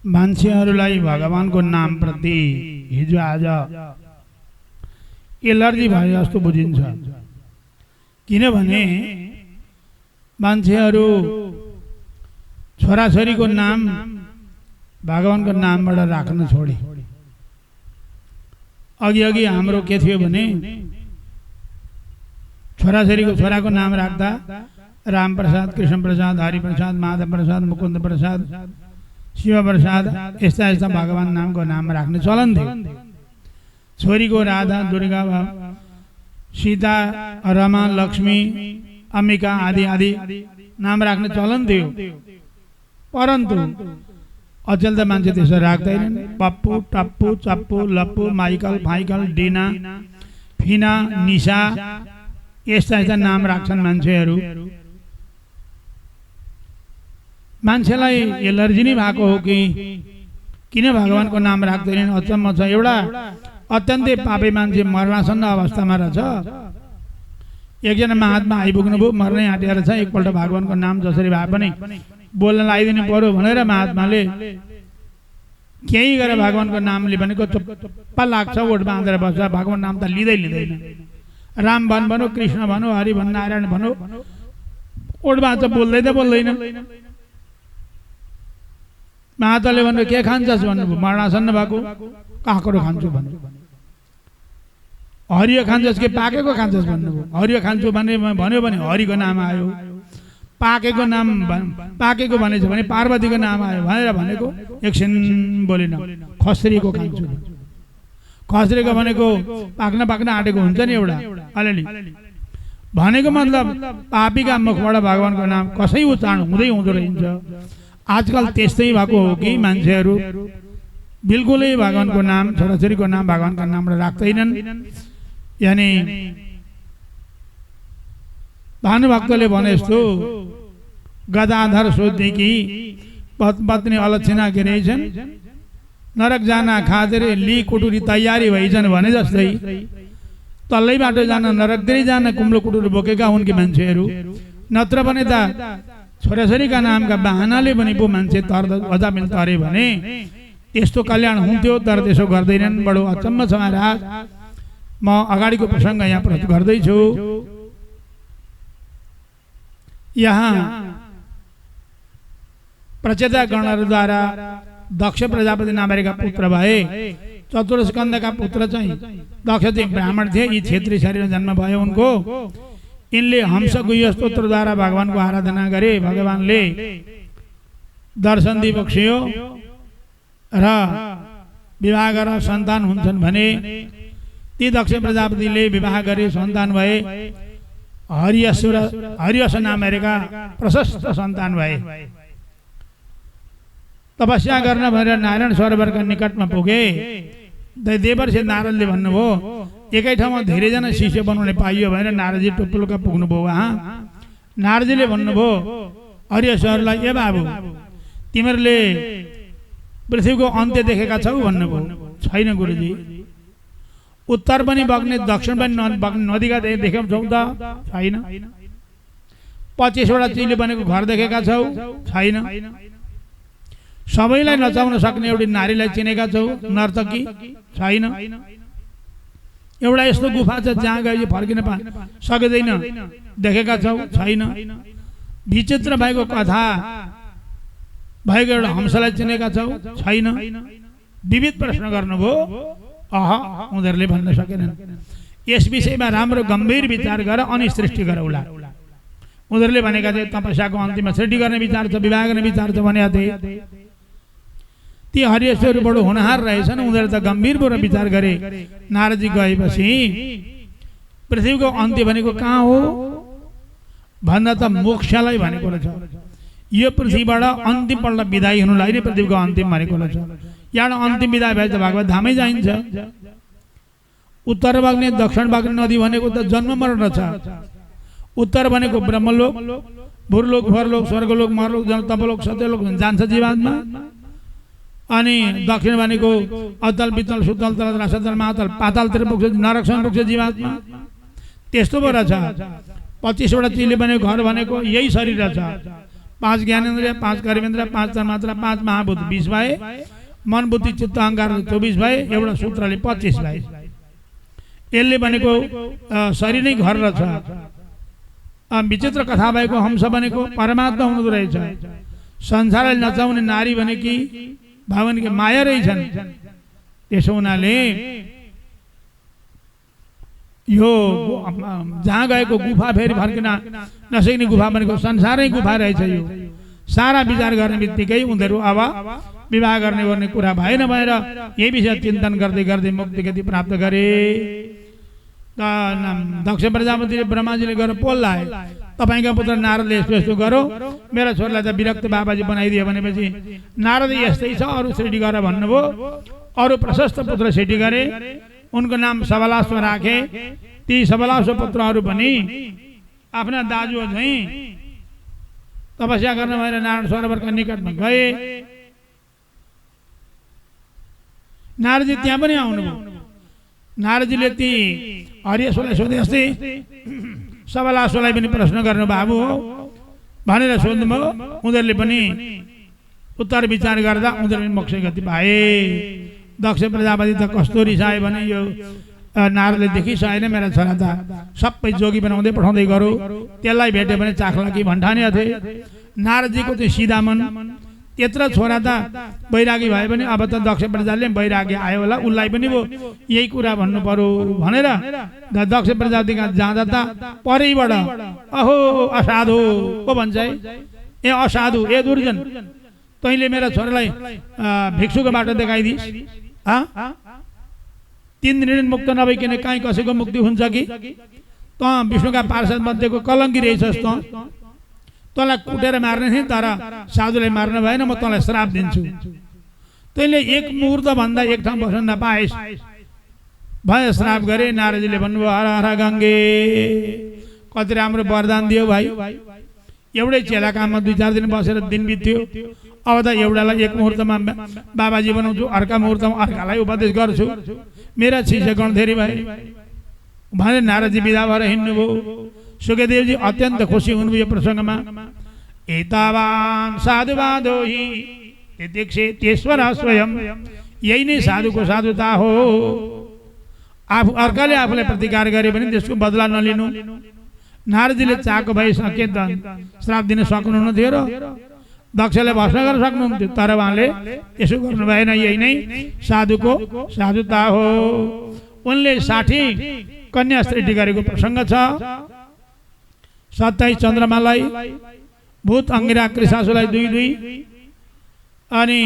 मान्छेहरूलाई भगवानको नाम प्रति हिजो आज एलर्जी भए जस्तो बुझिन्छ। किनभने मान्छेहरू छोराछोरीको नाम भगवानको नामबाट राख्न छोडे। अघि अघि हाम्रो के थियो भने छोराको नाम राख्दा राम प्रसाद, कृष्ण प्रसाद, हरि प्रसाद, माधव प्रसाद, मुकुन्द प्रसाद, शिव प्रसाद यस्ता यस्ता भगवान नामको नाम राख्ने चलन थियो। छोरीको राधा, दुर्गा, सीता, रमा, लक्ष्मी, अम्बिका आदि आदि नाम राख्ने चलन थियो। परन्तु अचेल त मान्छे त्यसो राख्दैनन्। पप्पू, टप्पू, चप्पू, लप्पू, माइकल, फाइकल, डिना, फिना, निशा यस्ता यस्ता नाम राख्छन् मान्छेहरू। मान्छेलाई एलर्जी नै भएको हो कि किन भगवानको नाम राख्दैनन् अचम्म छ। एउटा अत्यन्तै पापी मान्छे मर्नासन्न अवस्थामा रहेछ। एकजना महात्मा आइपुग्नु भयो, मर्नै आँटेर रहेछ। एकपल्ट भगवानको नाम जसरी भए पनि बोल्न लगाइदिनु पर्यो भनेर महात्माले केही गरेर भगवानको नामले भनेको चुप्पा लाग्छ, ओठ बाँधेर बस्छ। भगवान नाम त लिँदैन। राम भन्नु, कृष्ण भन्नु, हरि भन्नु, नारायण भन्नु, ओठ बाँच्छ, बोल्दैन। महात्माले भन्नु के खान्छस् भन्नुभयो, मर्नासन्न भएको काँक्रो खान्छु भन्नु। हरियो खान्छस् कि पाकेको खान्छस् भन्नुभयो। हरियो खान्छु भन्यो भने हरिको नाम आयो। पाकेको भनेछ भने पार्वतीको नाम आयो भनेर भनेको एकछिन बोलेन। खस्रीको खान्छु। खस्रीको भनेको पाक्न आँटेको हुन्छ नि एउटा अलिअलि। भनेको मतलब पापीका मुखबाट भगवानको नाम कसै उच्चारण हुँदो रहन्छ। आजकल त्यस्तै भएको हो कि मान्छेहरू बिल्कुलै भगवानको नाम, छोराछोरीको नाम भगवानका नामबाट राख्दैनन्। यानी भानुभक्तले भने जस्तो गदाधर सोध्ने कि पत्नी अलक्षिणा के रहेछन्, नरक जाना खाँदै ली कुटुरी तयारी भइछन् भने जस्तै तल्लै बाटो जान नरकतिरै जान कुम्लो कुटुरी बोकेका हुन् कि मान्छेहरू। नत्र भने त छोराछोरीका नामका बहानाले पनि पो मान्छे अझ मिल तरे भने त्यस्तो कल्याण हुन्थ्यो। तर त्यसो गर्दैनन्। बडो अचम्म छ महाराज। म अगाडिको प्रसङ्ग यहाँ प्रस्तुत गर्दैछु। यहाँ प्रचेता गणहरूद्वारा दक्ष प्रजापति नामका पुत्र भए। चतुर्स्कन्धका पुत्र चाहिँ दक्ष चाहिँ ब्राह्मण थिए। यी क्षेत्रीय शरीरमा जन्म भयो उनको। यिनले हंस गुह्य स्तोत्रद्वारा भगवानको आराधना गरे। भगवानले दर्शन दिबक्ष्यो र विवाह गरेर सन्तान हुन्छन् भने ती दक्ष प्रजापतिले विवाह गरे, सन्तान भए। हरियस नामका प्रशस्त सन्तान भए। तपस्या गर्न भनेर नारायण सरोवरका निकटमा पुगे। देवर्षि नारदले भन्नुभयो एकै ठाउँमा धेरैजना शिष्य बनाउने पाइयो भनेर नारदजी टुप्लुका पुग्नुभयो। वहाँ नारदजीले भन्नुभयो हरियसहरूलाई, ए बाबु तिमीहरूले पृथ्वीको अन्त्य देखेका छौ भन्नुभयो। छैन गुरुजी। उत्तर पनि बग्ने दक्षिण पनि बग्ने नदीका देखेका छौ त? छैन। 25वटा चिले बनेको घर देखेका छौ? छैन। सबैलाई नचाउन सक्ने एउटी नारीलाई चिनेका छौ? नर्तकी? छैन। एउटा यस्तो गुफा छ जहाँ गए फर्किन सक्दैन, देखेका छौ? छैन। विचित्र भएको कथा भएको एउटा हंसलाई चिनेका छौ? छैन। विविध प्रश्न गर्नुभयो। उनीहरूले भन्न सकेनन्। यस विषयमा राम्रो गम्भीर विचार गर अनि सृष्टि गरौला। उनीहरूले भनेका थिए तपस्याको अन्तिममा सृष्टि गर्ने विचार छ, विवाह गर्ने विचार छ भनेका थिए। ती हरियसहरू बडो होनहार रहेछन्। उनीहरूले त गम्भीरपूर्वक विचार गरे। नारदजी गएपछि पृथ्वीको अन्त्य भनेको कहाँ हो भन्दा त मोक्षलाई भनेको रहेछ। यो पृथ्वीबाट अन्तिमपल्ट विदाई हुनुलाई नै पृथ्वीको अन्तिम भनेको रहेछ। यहाँ अन्तिम विदाई भए त भागवत धामै जाइन्छ। उत्तर बग्ने दक्षिण बग्ने नदी भनेको त जन्म मरण छ। उत्तर भनेको ब्रह्मलोक, भूरलोक, भरलोक, स्वर्गलोक, मरलोक, तपलोक, सत्यलोक जान्छ जीवात्मा। अनि दक्षिण भनेको अतल, पितल, सुतल, तल, रसतल, महातल, पातालतिर पुग्छ, नरकसम्म पुग्छ जीवात्मा। त्यस्तो पो रहेछ। 25वटा चिले बनेको घर भनेको यही शरीर रहेछ। 5 ज्ञानेन्द्रिय, 5 कर्मेन्द्रिय, 5 तन्मात्रा, 5 महाभूत 20 भए, मन बुद्धि चित्त अहंकार 24 भए, एउटा सूत्रले 25 भए। यसले भनेको शरीर नै घर रहेछ। विचित्र कथा भएको हंस भनेको परमात्मा हुँदो रहेछ। संसारलाई नचाउने नारी भनेकी भावनकी माया रहेछन्। त्यसो हुनाले यो जहाँ गएको गुफा फेरि फर्किन नसक्ने गुफा भनेको संसारै गुफा रहेछ। यो सारा विचार गर्ने बित्तिकै उनीहरू अब विवाह गर्ने कुरा भएन भएर यही विषय चिन्तन गर्दै गर्दै मुक्ति गति प्राप्त गरे। दक्ष प्रजापतिले ब्रह्माजीले गएर पोल्लाए, तपाईँका पुत्र नारदले यस्तो यस्तो गरो, मेरो छोरालाई त विरक्त बाबाजी बनाइदियो भनेपछि नारद यस्तै छ अरू सृष्टि गर भन्नुभयो। अरू प्रशस्त पुत्र सृष्टि गरे, उनको नाम सबलाश्व राखे। ती सबलाश्व पुत्रहरू पनि आफ्ना दाजु झैँ तपस्या गर्न भएर नारायण सरोवरका निकटमा गए। नारदजी त्यहाँ पनि आउनुभयो। नारदजीले ती हरियसोलाई सोधे जस्तै सबलाश्वलाई पनि प्रश्न गर्नु बाबु हो भनेर सोध्नुभयो। उनीहरूले पनि उत्तर विचार गर्दा उनीहरू मोक्ष गति पाए। दक्ष प्रजापति त कस्तो रिसाए भने यो नारदले देखिसकेन मेरा छोरा त सबै जोगी बनाउँदै पठाउँदै गरो, त्यसलाई भेट्यो भने चाख्ला कि भन्ठाने थिए। नारदजीको त्यो सिधा मन, त्यत्रो छोरा त वैरागी भए पनि अब त दक्ष प्रजाले वैरागी आयो होला, उसलाई पनि वो यही कुरा भन्नु पर्यो भनेर दक्ष प्रजापति जाँदा त परैबाट अहो असाधु को भन्छ है, ए असाधु, ए दुर्जन, तैँले मेरो छोरालाई भिक्षुको बाटो देखाइदिस्। 3 दिन मुक्त नभइकन काहीँ कसैको मुक्ति हुन्छ कि? त विष्णुका पार्षद मध्येको कलङ्की रहेछस्। तँलाई कुटेर मार्ने थिएँ तर साधुलाई मार्न भएन, म तँलाई श्राप दिन्छु। तैँले 1 मुहुर्त भन्दा एक ठाउँ बस्न नपाएस् भयो, श्राप गरे। नारदजीले भन्नुभयो हर हर गङ्गे, कति राम्रो वरदान दियो भाइ। एउटै चेला काममा 2-4 दिन बसेर दिन बित्यो। अब त एउटालाई 1 मुहुर्तमा बाबाजी बनाउँछु, अर्का मुहुर्तमा अर्कालाई उपदेश गर्छु, मेरा शिष्य गणधेरी भए भनेर नारदजी विदा भएर हिँड्नुभयो। सुखदेवजी अत्यन्त खुसी हुनुभयो यो प्रसङ्गमा। एतावान साधुवादो हि तितिक्षेत्येश्वर स्वयं, यही नै साधुको साधुता हो। आफू अर्काले आफूलाई प्रतिकार गरे भने त्यसको बदला नलिनु। नारदजीले चाहेको भए सके त श्राप दिन सक्नुहुन्न थियो र दक्षले भस्म गर्न सक्नुहुन्थ्यो, तर उहाँले यसो गर्नु भएन। यही नै साधुको साधुता हो। उनले 60 कन्या सृष्टि गरेको प्रसङ्ग छ। 27 चन्द्रमालाई, भूत अंगिरा कृषासुलाई 2-2, अनि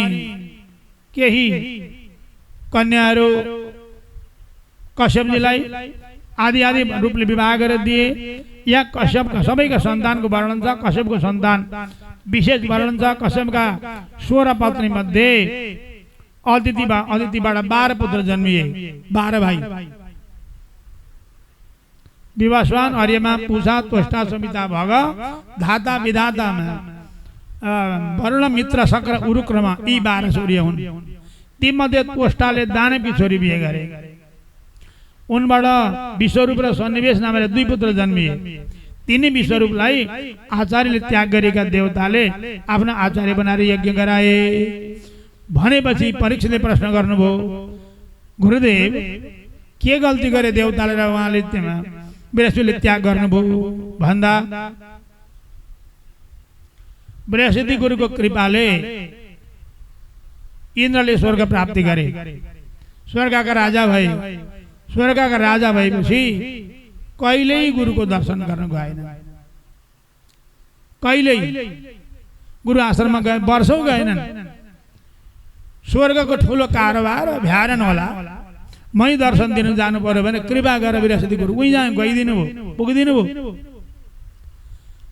केही कन्याहरू कश्यपजीलाई आदि आदि रूपले विवाह गरेर दिए। यहाँ कश्यपका सबैका सन्तानको वर्णन छ। कश्यपको सन्तान विशेष वर्णन छ। कश्यपका 16 पत्नी मध्ये अदितिबाट 12 पुत्र जन्मिए, 12 भाइ। विवस्वान, अर्यमा, पूषा, त्वष्टा, समिता, भग, धाता, विधातामा वरुण, मित्र, शक्र, उरुक्रमा यी 12 सूर्य हुन्। ती मध्ये त्वष्टाले दानवकी छोरी बिहे गरे। उनबाट विश्वरूप र सन्निवेश नामले 2 पुत्र जन्मिए। तिनी विश्वरूपलाई आचार्यले त्याग गरेका देवताले आफ्ना आचार्य बनाएर यज्ञ गराए। भनेपछि परीक्षितले प्रश्न गर्नुभयो, गुरुदेव के गल्ती गरे देवताले र उहाँले बृहस्पतिले त्याग गर्नुभयो भन्दा बृहस्पति गुरुको कृपाले इन्द्रले स्वर्ग प्राप्ति गरे, स्वर्गका राजा भए। स्वर्गका राजा भएपछि कहिल्यै गुरुको दर्शन गर्न गएन। कहिल्यै गुरु आश्रममा गए वर्षौं गएनन्। स्वर्गको ठुलो कारोबार भ्यारन होला, मै दर्शन दिनु जानु पर्यो भने कृपा गरेर बृहस्पति गुरु उही जहाँ गइदिनु भयो, पुगिदिनु भयो।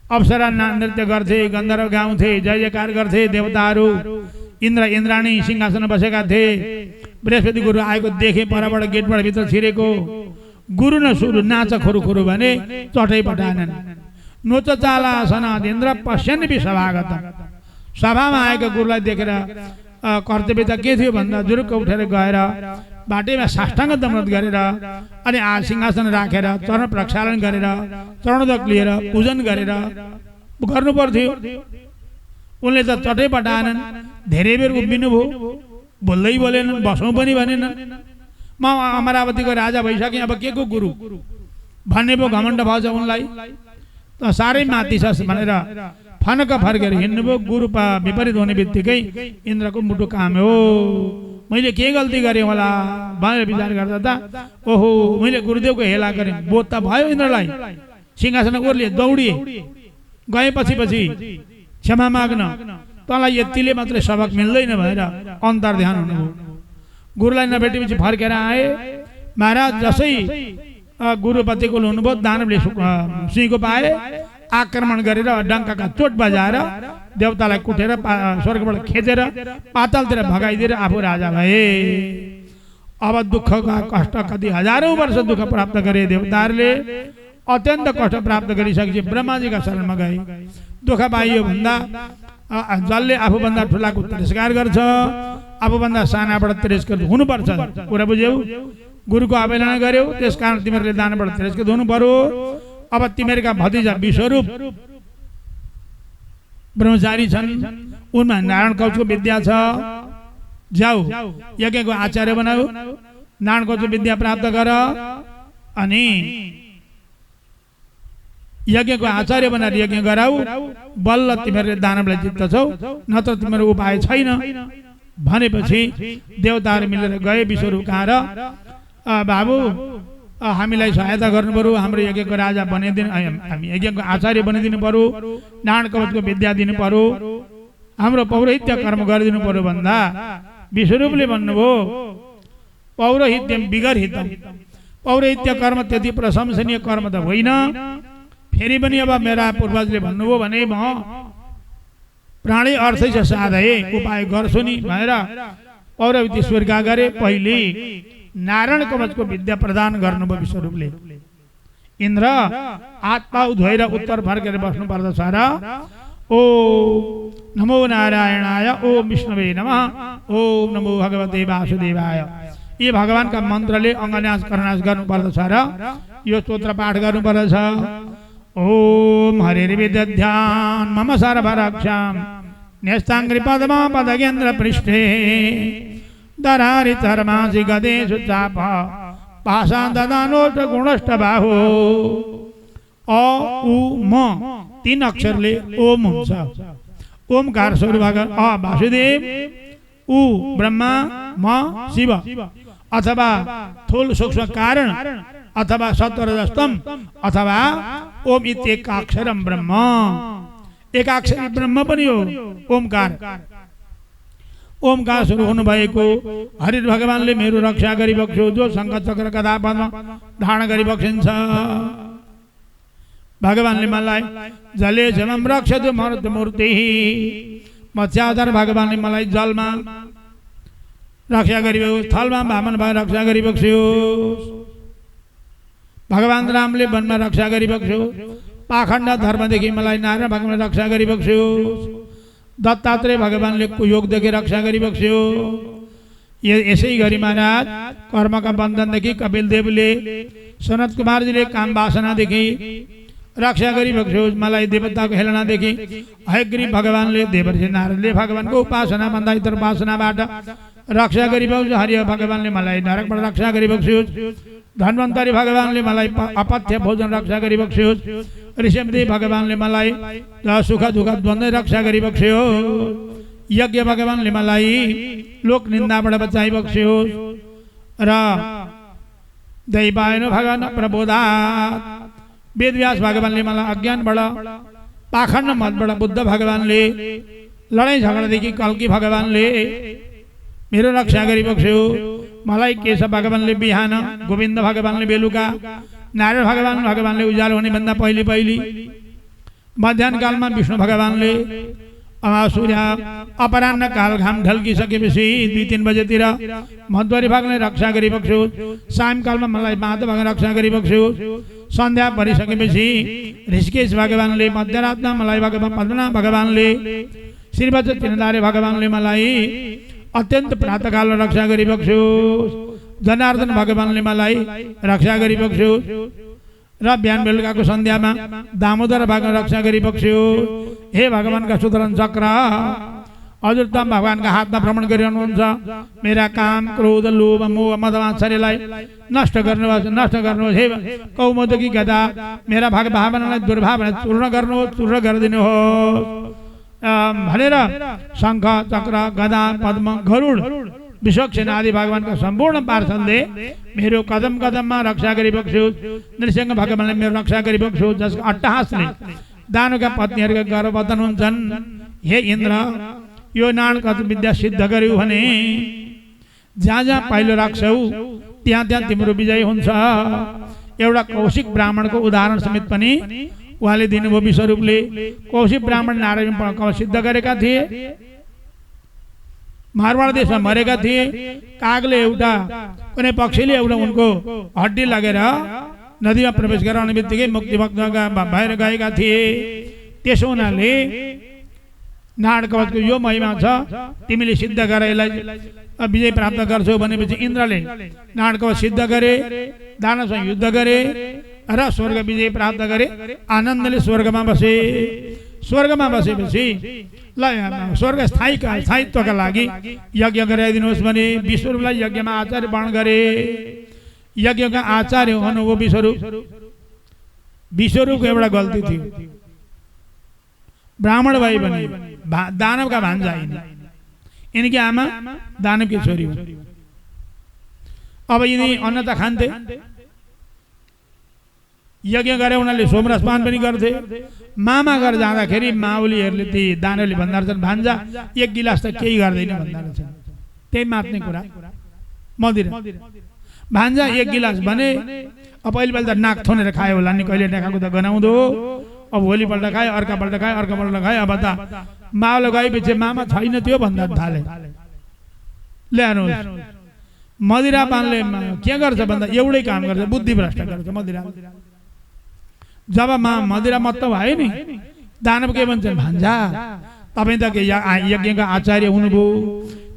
अप्सरा नृत्य गर्थे, गन्धर्व गाउँथे, जय जयकार गर्थे देवताहरू। इन्द्र इन्द्राणी सिंहासन बसेका थिए। बृहस्पति गुरु आएको देखे, परबाट गेटबाट भित्र छिरेको। गुरु न सुरु नाच खुरुखुरु भने चटै पठाएनन्। नोच चाला सनादेन्द्र पश्यन् विसभागत। सभामा आएको गुरुलाई देखेर कर्तव्य त के थियो भन्दा जुरुक्क उठेर गएर बाटैमा साष्टाङ्ग दण्डवत गरेर अनि सिंहासन राखेर चरण प्रक्षालन गरेर चरणोदक लिएर पूजन गरेर गर्नु पर्थ्यो। उनले त चटै पटाएनन्, धेरै बेर उभिनु भयो, बोल्दै बोलेनन्, बसौँ पनि भनेनन्। म अमरावतीको राजा भइसकेँ, अब के को गुरु भन्ने पो घमण्ड भएछ उनलाई। त साह्रै माथि छ भनेर फनक फर्केर हिँड्नुभयो। गुरु विपरीत हुने बित्तिकै इन्द्रको मुटु काम्यो। मैले के गल्ती गरेँ होला भनेर विचार गर्दा त ओहो मैले गुरुदेवको हेला गरेँ, बोध त भयो इन्द्रलाई। सिंहासन ओर्लिए, दौडिए, गएपछि पछि क्षमा माग्न, तँलाई यतिले मात्रै सबक मिल्दैन भनेर अन्तर ध्यान हुनुभयो। गुरुलाई नभेटेपछि फर्केर आए। महाराज जसै गुरुपतिको हुनुभयो, दानवले सिंहको पाए, आक्रमण गरेर डङ्काका चोट बजाएर देवतालाई कुटेर स्वर्गबाट खेचेर पातालतिर भगाइदिएर आफू राजा भए। अब दुःखका कष्ट कति हजारौं वर्ष दुःख प्राप्त गरे देवताहरूले, अत्यन्त कष्ट प्राप्त गरिसकेपछि ब्रह्माजीका शरणमा गए। दुःख पाइयो भन्दा जसले आफूभन्दा ठुलाको तिरस्कार गर्छ, आफूभन्दा सानाबाट तिरस्कृत हुनुपर्छ। कुरा बुझ्यौ? गुरुको अवहेलना गर्यौ, त्यसकारण तिमीहरूले दानबाट तिरस्कृत हुनु पर्यो। अब तिमीहरूका भतिजा विश्वरूप ब्रह्मचारी छन्, उनमा नारायण कवचको विद्या छ, जाऊ यज्ञको आचार्य बनाऊ, नारायण कवचको विद्या प्राप्त गर, अनि यज्ञको आचार्य बनाएर यज्ञ गराऊ, बल्ल तिमीहरूले दानवलाई जित्दछौ, नत्र तिम्रो उपाय छैन भनेपछि देवताहरू मिलेर गए विश्वरूप कहाँ र बाबु हामीलाई सहायता गर्नु पर्यो, हाम्रो यज्ञको राजा बनाइदिनु, हामी यज्ञको आचार्य बनाइदिनु पर्यो, नारायण कवचको विद्या दिनु पर्यो, हाम्रो पौरोहित्य कर्म गरिदिनु पर्यो भन्दा विश्वरूपले भन्नुभयो पौरोहित्यम बिगरहितम, पौरोहित्य कर्म त्यति प्रशंसनीय कर्म त होइन। फेरि पनि अब मेरा पूर्वजले भन्नुभयो भने म प्राणै अर्थै छ साधे उपाय गर्छु नि भनेर पौरोहित्य स्वीकार गरे। पहिले नारायण कवचको विद्या प्रदान गर्नुभयो विश्वरूपले। इन्द्र आत्मा धोएर उत्तर फर्केर बस्नु पर्दछ र ओ नमो नारायणाय, ओम विष्णुवे नमः, ओम नमो भगवते वासुदेवाय, यी भगवानका मन्त्रले अङ्गन्यास करनास गर्नु पर्दछ र यो स्तोत्र पाठ गर्नु पर्दछ। ओम हरिर्विदध्यान मम सर्वरक्षां न्यस्ताङ्घ्रि पद्मा पदगेन्द्र पृष्ठे दरारि चर्मासि गदेषु चाप पाषाणददानोष्ठ गुणष्ठ बाहु। अ उ म तीन अक्षरले ओम हुन्छ। ओमकार स्वरूप अ वासुदेव, उ ब्रह्मा, म शिव, अथवा थूल सूक्ष्म कारण, अथवा सत्वरजस्तम, अथवा ओम इत्येकाक्षरम ब्रह्म, एकाक्षरी ब्रह्म पनि हो ओमकार। ओमकार स्वरूप हुनुभएको हरि भगवानले मेरो रक्षा गरिबक्स्यो, जो शङ्ख चक्र गदा पद्म धारण गरिबक्सिन्छ। भगवानले मलाई जले जमम रक्षतु मूर्ति, मत्स्यावतार भगवानले मलाई जलमा रक्षा गरिबक्स्यो, थलमा वामन भएर रक्षा गरिबक्स्यो। भगवान रामले वनमा रक्षा गरिबक्स्यो, पाखण्ड धर्मदेखि मलाई नारायण भगवानले रक्षा गरिबक्स्यो। दत्तात्रेय भगवानले कुयोगदेखि रक्षा गरिबक्स्यो। यसै गरी महाराज कर्मका बन्धनदेखि कपिल देवले, सनत कुमारजीले काम वासनादेखि रक्षा गरिबक्स्यो। मलाई देवताको हेलनादेखि हयग्रीव भगवानले, देवर्षि नारदले भगवानको उपासना भन्दा इतर उपासनाबाट रक्षा गरिबक्स्यो। हरिय भगवानले मलाई नरकबाट रक्षा गरिबक्स्यो। धन्वन्तरी भगवानले मलाई अपथ्य भोजन रक्षा गरिबक्स्यो। ऋषिमती भगवानले मलाई सुख दुःख द्वन्द्व रक्षा गरिबक्स्यो। यज्ञ भगवानले मलाई लोक निन्दाबाट बचाइबक्स्यो। र दैवायन भगवान प्रबोधात्, वेदव्यास भगवानले मलाई अज्ञानबाट पाखण्ड मतबाट बुद्ध भगवानले, लडाइँ झगडादेखि कल्की भगवानले मेरो रक्षा गरिबक्स्यो। मलाई केशव भगवानले बिहान, गोविन्द भगवानले बेलुका, नारायण भगवानले उज्यालो हुने भन्दा पहिले पहिले, मध्याह्न कालमा विष्णु भगवानले, सूर्य अपराह्न काल घाम ढल्किसकेपछि 2-3 बजेतिर मध्वरी भगवानले रक्षा गरिबक्स्यो। सायंकालमा मलाई माधव भगवान रक्षा गरिबक्स्यो। सन्ध्या परिसकेपछि ऋषिकेश भगवानले, मध्यरातमा मलाई भगवान पद्मनाभ भगवानले, श्रीवत्स तिनधारे भगवानले मलाई अत्यन्त प्रातःकाल रक्षा गरिबक्स्यो। जनार्दन भगवानले मलाई रक्षा गरिबक्स्यो। र बिहान बेलुकाको सन्ध्यामा दामोदर भगवान रक्षा गरिबक्स्यो। हे भगवानका सुदर्शन चक्र हजुर त भगवानका हातमा भ्रमण गरिरहनुहुन्छ मेरा काम क्रोध लोभ मोह मद मात्सर्यलाई नष्ट गर्नुहोस् हे कौमुदकी गदा मेरा भावनालाई दुर्भावना चूर्ण गर्नुहोस् चूर्ण गरिदिनुहोस् भनेर शङ्ख चक्र गदा पद्म गरुड विश्वक्सेन आदि भगवानका सम्पूर्ण पार्षदले मेरो कदम कदममा रक्षा गरिबक्स्योस् नृसिंह भगवानले मेरो रक्षा गरिबक्स्योस् जसको अट्टहासले दानवका पत्नीहरूका गर्भवतन हुन्छन् हे इन्द्र यो नाणकत विद्या सिद्ध गर्यौ भने जहाँ जहाँ पाइलो राख्छौ त्यहाँ त्यहाँ तिम्रो विजय हुन्छ एउटा कौशिक ब्राह्मणको उदाहरण समेत पनि उहाँले दिनुभयो विश्वरूपले कौशिक ब्राह्मण नारायण सिद्ध गरेका थिए मारवाड देशमा मरेका थिए कागले एउटा कुनै पक्षीले एउटा उनको हड्डी लगेर नदीमा प्रवेश गराउने बित्तिकै मुक्तिभक्त भएर गएका थिए त्यसो हुनाले नाडकवचको यो महिमा छ तिमीले सिद्ध गर यसलाई विजय प्राप्त गर्छौ भनेपछि इन्द्रले नाडकवच सिद्ध गरे दानवसँग युद्ध गरे र स्वर्ग विजय प्राप्त गरे आनन्दले स्वर्गमा बसे स्वर्गमा बसेपछि ल स्वर्ग स्थायित्वका लागि यज्ञ गराइदिनुहोस् भने विश्वरूपलाई यज्ञमा आचार्य बण गरे यज्ञका आचार्य हुनुभयो विश्वरूपको एउटा गल्ती थियो ब्राह्मण भए पनि दानवका भान्जा यिनकी आमा दानवकी छोरी हो अब यिनी अन्न त खान्थे यज्ञ गरे उनीहरूले सोमरसपान पनि गर्थे मामा घर जाँदाखेरि माउलीहरूले ती दानवले भन्दा रहेछन् भान्जा एक गिलास त केही गर्दैन भन्दा रहेछन् त्यही मात्ने कुरा मदिरा भान्जा एक गिलास भने अब पहिलोपल्ट त नाक थोनेर खायो होला नि कहिले नखाएको त गनाउँदो अब भोलिपल्ट खायो अर्कापल्ट खायो अब त माउले गएपछि मामा छैन त्यो भन्दा थाले ल्याउनुहोस् मदिरापानले के गर्छ भन्दा एउटै काम गर्छ बुद्धि भ्रष्ट गर्छ मदिरा जब मदिरा मत्त भयो नि दानव के भन्छन् भान्जा तपाईँ त यज्ञका आचार्य हुनुभयो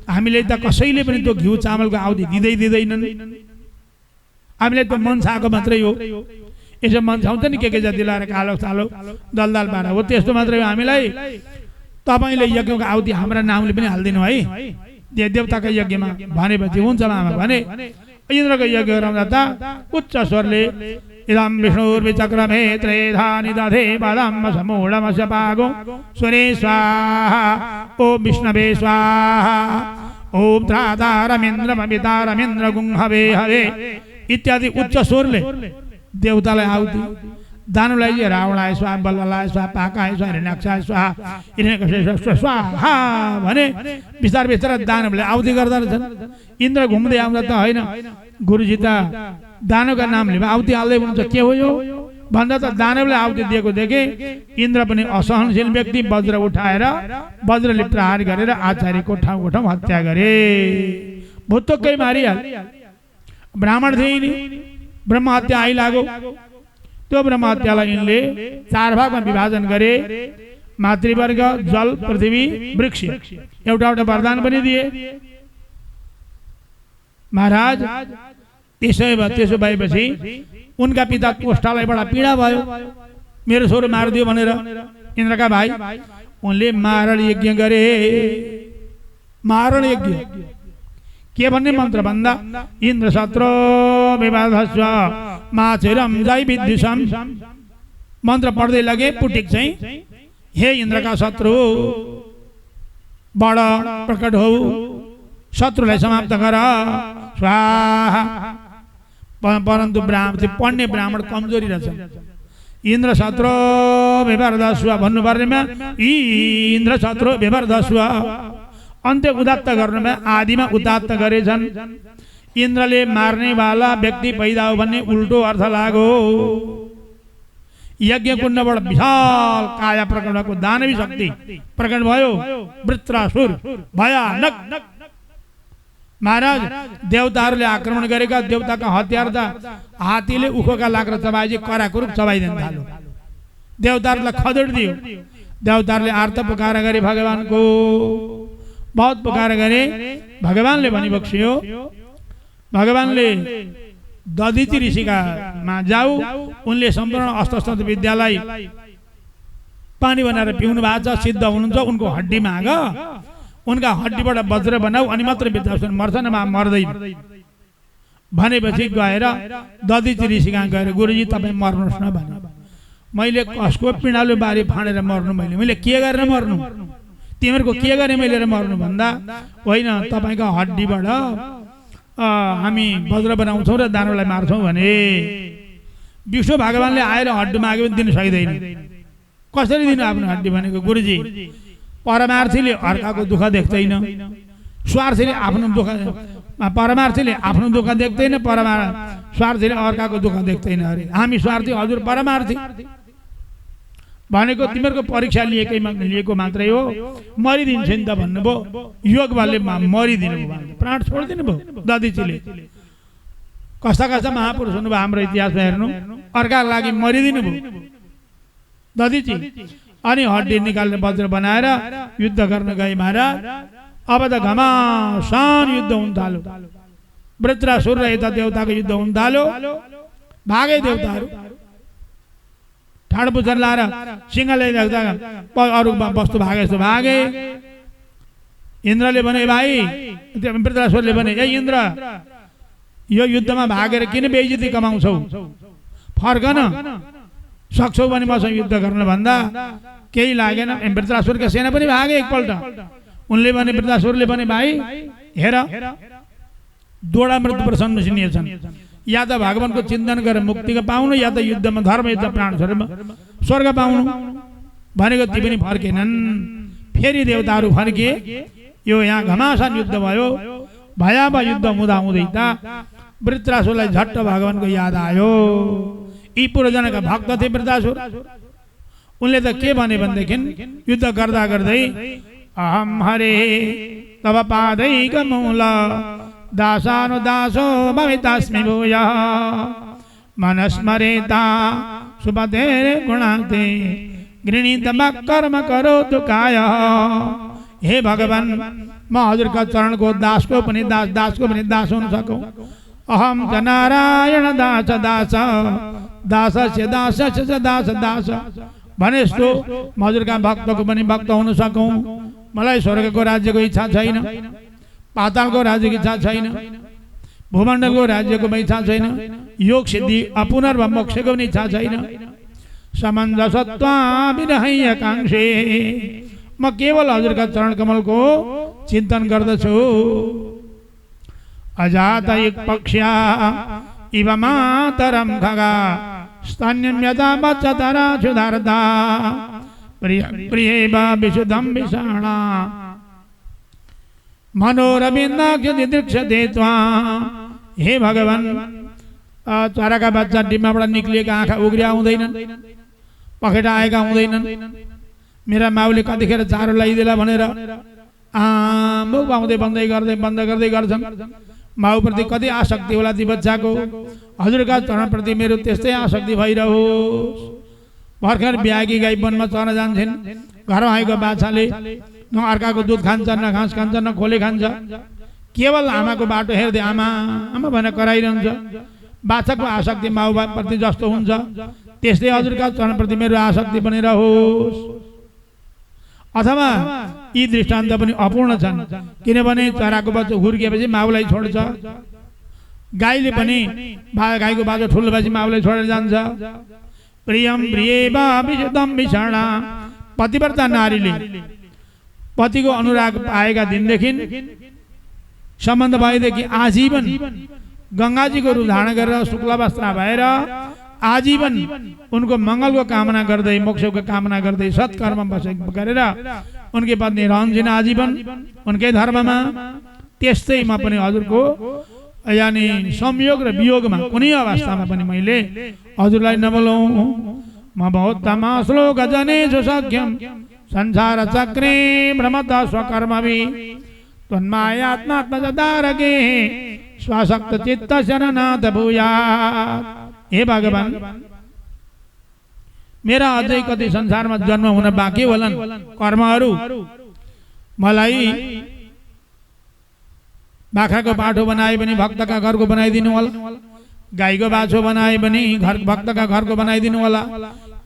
हामीले त कसैले पनि त्यो घिउ चामलको आउती दिँदैनन् हामीले त मन छाएको मात्रै हो यसो मन छाउँछ नि के जाति लाएर कालो चालो दलदाल पाएर हो त्यस्तो मात्रै हो हामीलाई तपाईँले यज्ञको आउती हाम्रा नामले पनि हालिदिनु है देवताको यज्ञमा भनेपछि हुन्छ मामा भने इन्द्रको यज्ञ गराउँदा त उच्च स्वरले इदं विष्णुर्विचक्रमे त्रेधानि दधे पदं समूढमस्य पागो स्वरे स्वाहा ओम विष्णवे स्वाहा ओम त्रातारमिन्द्रममितारमिन्द्र गुंहवे हवे इत्यादि उच्च स्वरले देवतालाई आहुति दानवलाई रावणाय स्वाहा बल्लाय स्वाहा पाकाय स्वाहा हिरण्याक्षाय स्वाहा हिरण्यकशिपुः स्वाहा भने बिस्तार दानवले आहुति गर्दा रहेछन् इन्द्र घुम्दै आउँदा त होइन गुरुजी त दानवका नामले आहुति हाल्दै हुनुहुन्छ के हो यो भन्दा त दानवले आहुति दिएको देखे इन्द्र पनि असहनशील व्यक्ति वज्र उठाएर वज्रले प्रहार गरेर आचार्यको ठाउँ हत्या गरे भुत्तुक्कै मारिहाल ब्राह्मण थिए नि ब्रह्म हत्या आइलाग्यो त्यो ब्रह्म हत्यालाई यिनले चार भागमा विभाजन गरे मातृवर्ग जल पृथ्वी वृक्ष एउटा वरदान पनि दिए महाराज त्यसो भएपछि उनका पिता कोष्ठालाई बडा पीडा भयो मेरो छोरो मारिदियो भनेर इन्द्रका भाइ उनले मारण यज्ञ गरे मारण यज्ञ के भन्ने मन्त्र भन्दा इन्द्र शत्रु विवादस्व माछिरम जय विद्युषम मन्त्र पढ्दै लगे पुटिक चाहिँ हे इन्द्रका शत्रु बडा प्रकट हो शत्रुलाई समाप्त गर स्वाहा परन्तु पढ्ने ब्राह्मण कमजोरी रहेछ इन्द्र शत्रु विवर्धस्व भन्नु पर्नेमा इन्द्र शत्रु विवर्धस्व अन्त्य उदात्त गर्नुमा आदिमा उदात्त गरेछन् इन्द्रले मार्नेवाला व्यक्ति पैदा हो भन्ने उल्टो अर्थ लाग्यो यज्ञ कुण्डबाट विशाल काया प्रकट भएको दानवी शक्ति प्रकट भयो वृत्रासुर भयानक महाराज देवताहरूले आक्रमण गरेका देवताका हतियार त हात्तीले उखोका लाग्र चबाएपछि कराकुरुक चबाइदिन थाल्यो देवताहरूलाई खदेड दियो देवताहरूले आर्त पुकार गरे भगवानको बहुत पुकार गरे भगवानले भनिबक्स्यो भगवानले दधिची ऋषिका मा जाऊ उनले सम्पूर्ण अस्त्र विद्यालाई पानी बनाएर पिउनु भएको छ, सिद्ध हुनुहुन्छ, उनको हड्डी माग, उनका हड्डीबाट वज्र बनाऊ अनि मात्र वृद्धाश्रम मर्छ न मर्दैन भनेपछि गएर दधिची ऋषि कहाँ गएर गुरुजी तपाईँ मर्नुहोस् न भने। मैले कसको पिँडालु बारी फाँडेर मर्नु, मैले के गरेर मर्नु, तिमीहरूको के गरेँ मैले मर्नु भन्दा होइन तपाईँको हड्डीबाट हामी वज्र बनाउँछौँ र दानवलाई मार्छौँ भने विष्णु भगवानले आएर हड्डी मागे पनि दिन सकिँदैन। कसरी दिनु आफ्नो हड्डी भनेको? गुरुजी परमार्थीले अर्काको दुःख देख्दैन, स्वार्थीले आफ्नो दुःख, परमार्थीले आफ्नो दुःख देख्दैन, स्वार्थीले अर्काको दुःख देख्दैन अरे। हामी स्वार्थी, हजुर परमार्थी भनेको तिमीहरूको परीक्षा लिएको मात्रै हो, मरिदिन्छ नि त भन्नुभयो। योग बलले मरिदिनु भयो, प्राण छोडिदिनु भयो दधिचीले। कस्ता कस्ता महापुरुष हुनुभयो हाम्रो इतिहासमा हेर्नु, अर्काको लागि मरिदिनु भयो दधिची। अनि हड्डी निकालेर वज्र बनाएर युद्ध गर्न गए महाराज। अब त घमासान युद्ध हुन थाल्यो, वृत्रासुर र यता देवताको युद्ध हुन थाल्यो। भागे देवताहरू ठाड पुच्छर लाएर सिंहले देख्दा अरू वस्तु भागे जस्तो भागे। इन्द्रले भने भाइ, वृत्रासुरले भने ए इन्द्र, यो युद्धमा भागेर किन बेइज्जती कमाउँछौ, फर्कन, सक्छौ भने मसँग युद्ध गर्न भन्दा केही लागेन। वृत्रासुरका सेना पनि भागे एकपल्ट। उनले भने, वृत्रासुरले भने भाइ हेर, दोडा मृत्यु प्रसन्न छन्, या त भगवानको चिन्तन गरेर मुक्तिको पाउनु, या त युद्धमा धर्म युद्ध प्राण स्वर्ग पाउनु भनेको ती पनि फर्केनन्। फेरि देवताहरू फर्किए। यो यहाँ घमासान युद्ध भयो। भयावह युद्ध हुँदा हुँदै त वृत्रासुरलाई झट्ट भगवानको याद आयो। यी पूर्वजनका भक्त थिए वृत्रासुर। उनले त के भने भनेदेखि युद्ध गर्दा गर्दै अहम हरे तव पादैक मूल दासानुदासो भवितास्मि भूयः मनस्मरेता सुपतेरे गुणाते गृणीत कर्म करोतु कायः। हे भगवान, म हजुरका चरणको दासको पनि दासको पनि दास हुन सकौँ। अहम च नारायण दास दास दासस्य दासस्य दास दास भने जस्तो म हजुरका भक्तको पनि भक्त हुन सकौँ। मलाई स्वर्गको राज्यको इच्छा छैन, पातालको राज्यको इच्छा छैन, भूमण्डलको राज्यको पनि इच्छा छैन, योग सिद्धि अपुनर्व मोक्षको पनि इच्छा छैन। समञ्जसत्वा विरहय काङ्क्षे, म केवल हजुरका चरण कमलको चिन्तन गर्दछु। अजात एक पक्ष्या इव मातरम खगा स्तन्यम यदा बच्चतरा सुधारता प्रिय विशुद्धम विषाणा मनोरविन्दाक्ष दीक्षते त्वाम्। हे भगवान, चराका बच्चा डिम्बाबाट निक्लिएका आँखा उग्रिया हुँदैनन्, पखेटा आएका हुँदैनन्। मेरा माउले कतिखेर चारो ल्याइदिएला भनेर आम्बो बाउँदै बन्द गर्दै गर्छन्। माउप्रति कति आसक्ति होला ती बच्चाको। हजुरका चरणप्रति मेरो त्यस्तै आसक्ति भइरहोस्। भर्खर ब्यागी गाई वनमा चर्न जान्छन्, घरमा आएको बाछाले न अर्काको दुध खान्छ, न घाँस खान्छ, न खोले खान्छ। केवल आमाको बाटो हेर्दै आमा आमा भनेर कराइरहन्छ। बाछाको आसक्ति माउप्रति जस्तो हुन्छ, त्यस्तै हजुरका चरणप्रति मेरो आसक्ति पनि रहोस्। अथवा यी दृष्टान्त पनि अपूर्ण छन्, किनभने चराको बच्चा हुर्किएपछि माउलाई छोड्छ। गाईले पनि गाईको बाछो ठुलो भएपछि माउलाई छोडेर जान्छ। प्रियम प्रियेवा विशुद्धम विषाणा, पतिव्रता नारीले पतिको अनुराग पाएका दिनदेखि, सम्बन्ध भएदेखि आजीवन गङ्गाजीको रूप धारण गरेर शुक्ल वस्त्र भएर आजीवन उनको मङ्गलको कामना गर्दै, मोक्षको कामना गर्दै, सत्कर्म गरेर उनकी पत्नी रहन्छन् आजीवन उनकै धर्ममा। त्यस्तै म पनि हजुरको यानी संयोग र वियोगमा कुनै अवस्थामा पनि मैले हजुरलाई नबोलौँ। म बहुत तमा श्लोक जनेषु सख्यम संसार चक्रे भ्रमत स्वकर्मभि त्वन्मायात्मात्मजदारगे स्वशक्त चित्त शरणाथ भूयात्। हे भगवान, मेरा अझै कति संसारमा जन्म हुन बाँकी होलान् कर्महरू। मलाई बाख्राको पाठो बनाए पनि भक्तका घरको बनाइदिनु होला, गाईको बाछो बनाए पनि भक्तका घरको बनाइदिनु होला।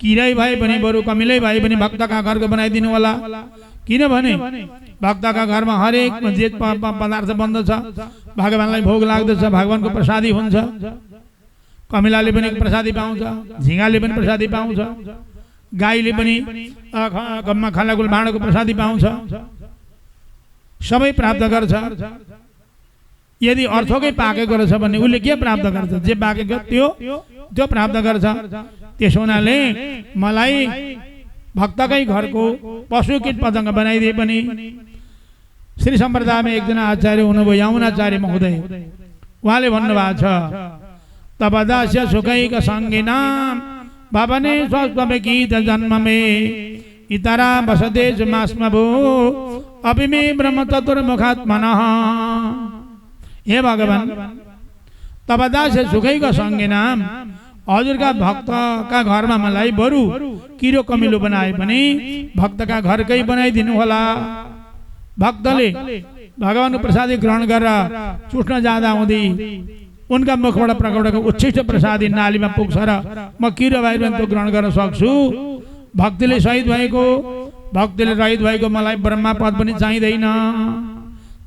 किरै भए पनि बरु कमिलै भए पनि भक्तका घरको बनाइदिनु होला। किनभने भक्तका घरमा हरेक जे पदार्थ बन्दछ भगवानलाई भोग लाग्दछ, भगवानको प्रसादी हुन्छ। कमिलाले पनि प्रसादी पाउँछ, झिँगाले पनि प्रसादी पाउँछ, गाईले पनि गम्मा खालाकुल भाँडाको प्रसादी पाउँछ, सबै प्राप्त गर्छ। यदि अर्थकै पाकेको रहेछ भने उसले के प्राप्त गर्छ? जे पाकेको त्यो प्राप्त गर्छ। त्यसो हुनाले मलाई भक्तकै घरको पशु कीट पतंग बनाइदिए पनि श्री सम्प्रदायमा एकजना आचार्य हुनुभयो, यमुनाचार्य महोदय, उहाँले भन्नुभएको छ तपदास्य सुखैक सङ्गिनाम भवने स्वस्वमे गीत जन्ममे इतरा वसते मास्मभो अभिमे ब्रह्म चतुर्मुखात्मनः। हे भगवान, तपदास्य सुखैक सङ्गिनाम, हजुरका भक्तका घरमा मलाई बरु किरो कमिलो बनाए पनि भक्तका घरकै बनाइदिनु होला। भक्तले भगवानको प्रसादी ग्रहण गरेर चुस्न जाँदा हुँदै उनका मुखबाट प्रकटको उच्छिष्ट प्रसादी नालीमा पुग्छ र म किरो भएर पनि त्यो ग्रहण गर्न सक्छु। भक्तिले शहीद भएको, भक्तिले रहित भएको मलाई ब्रह्मा पद पनि चाहिँदैन,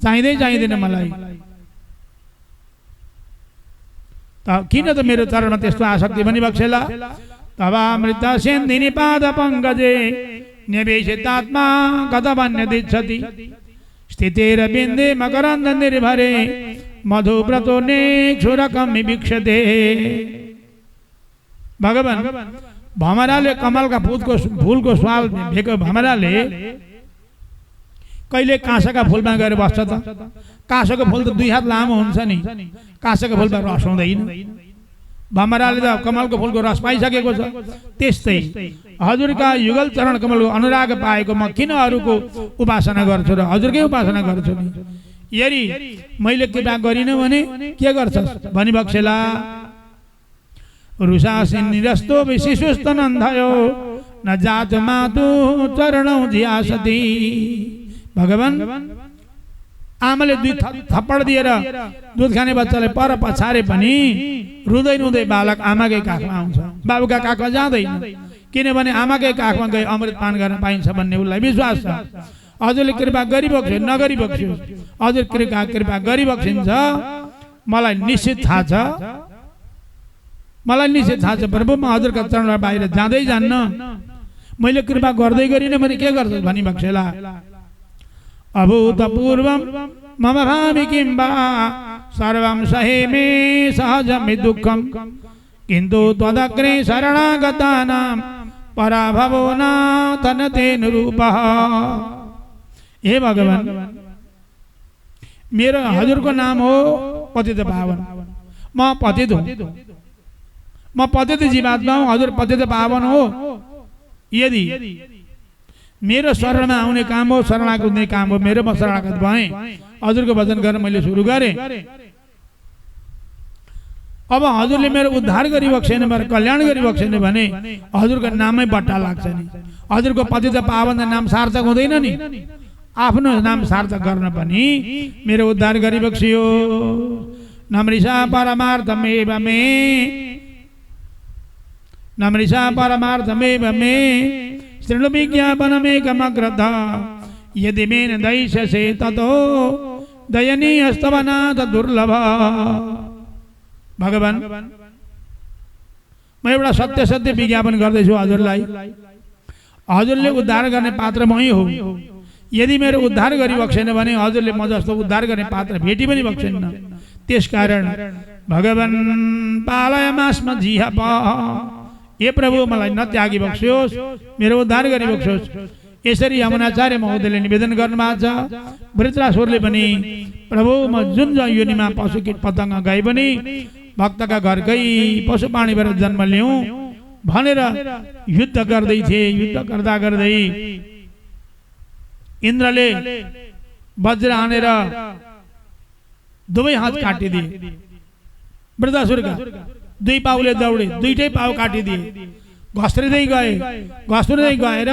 चाहिँदैन मलाई। किन त मेरो चरणमा त्यस्तो आसक्ति पनि बक्सेला। तब अमृत सेन्धिनी पाद पङ्कजे निवेशितात्मा कतमन्य दिच्छति स्थितेर बिन्दे मकरन्द निर्भरे मधुव्रतो नेक्षुरकमि वीक्षते। भगवान भमराले कमलका फूलको स्वाल भेको भमराले कहिले काँसाका फुलमा गएर बस्छ त? काँसाको फुल त 2 हात लामो हुन्छ नि, काँसाको फुलमा रस हुँदैन। भमराले त कमलको फुलको रस पाइसकेको छ। त्यस्तै हजुरका युगल चरण कमलको अनुराग पाएको म किन अरूको उपासना गर्छु र हजुरकै उपासना गर्छु नि? यदि मैले कृपा गरिनँ भने के गर्छस् भनी बक्सेला। रुषासिन निरस्तो विशिष्ट नन्धयो न जात मातु चरणौ जियासति। भगवान आमाले 2 थप्पड दिएर दुध खाने बच्चालाई पर पछारे पनि रुँदै रुँदै बालक आमाकै काखमा आउँछ, बाबुका काखमा जाँदैन। किनभने आमाकै काखमा गए अमृत पान गर्न पाइन्छ भन्ने उसलाई विश्वास छ। हजुरले कृपा गरिबक्स्यो नगरिबक्स्यो, हजुर कृपा गरिबक्सिन्छ। मलाई निश्चित थाहा छ, मलाई निश्चित थाहा छ प्रभु, म हजुरका चरणबाट बाहिर जाँदै जान्न। मैले कृपा गर्दै गरिनँ भने के गर्छस् भनी बक्सेला। अभूतपूर्वं मम भावि किं वा सर्वं सहे मे सहजमि दुःखं किन्तु त्वदग्रे शरणागतानां पराभवो नातनते निरूपः। हे भगवान, मेरो हजुरको नाम हो पतित पावन। म पतित हुँ, म पतित जीवात्मा हुँ, हजुर पतित पावन हो। यदि मेरो शरणमा आउने काम हो, शरणागत काम हो, मेरो म शरणागत भएँ, हजुरको भजन गर्न मैले सुरु गरेँ। अब हजुरले मेरो उद्धार गरिबक्सेन, मेरो कल्याण गरिबक्सेन भने हजुरको नामै बट्टा लाग्छ नि। हजुरको पतित पावन नाम सार्थक हुँदैन नि। आफ्नो नाम सार्थक गर्न पनि मेरो उद्धार गरिबक्सियो। नमृषा परमार्थमेव मे, नमृषा परमार्थमेव मे शृणु विज्ञापनमेकमग्रथ यदि मेन दैष्यसे ततो दयनीयस्तव नाथ दुर्लभ। भगवान, म एउटा सत्य विज्ञापन गर्दैछु हजुरलाई। हजुरले उद्धार गर्ने पात्र मै हो। यदि मेरो उद्धार गरिबक्सेन भने हजुरले म जस्तो उद्धार गर्ने पात्र भेटी पनि बक्सेन्न। त्यसकारण भगवान पालय मास्म जिहप, हे प्रभु मलाई नत्यागी बक्स्योस्, मेरो उद्धार गरिबक्स्योस्। यसरी यमुनाचार्य महोदयले निवेदन गर्नुभएको छ। वृत्रासुरले पनि प्रभु म जुन योनिमा पशु कीट पतंग गए पनि भक्तका घरकै पशु प्राणीबाट जन्म लिउँ भनेर युद्ध गर्दै थिए। युद्ध गर्दा गर्दै इन्द्रले वज्र हानेर 2 हात काटिदिए। वृत्रासुरका 2 पाउले दौडे, 2टै पाउ काटिदिए। घस्रिँदै गएर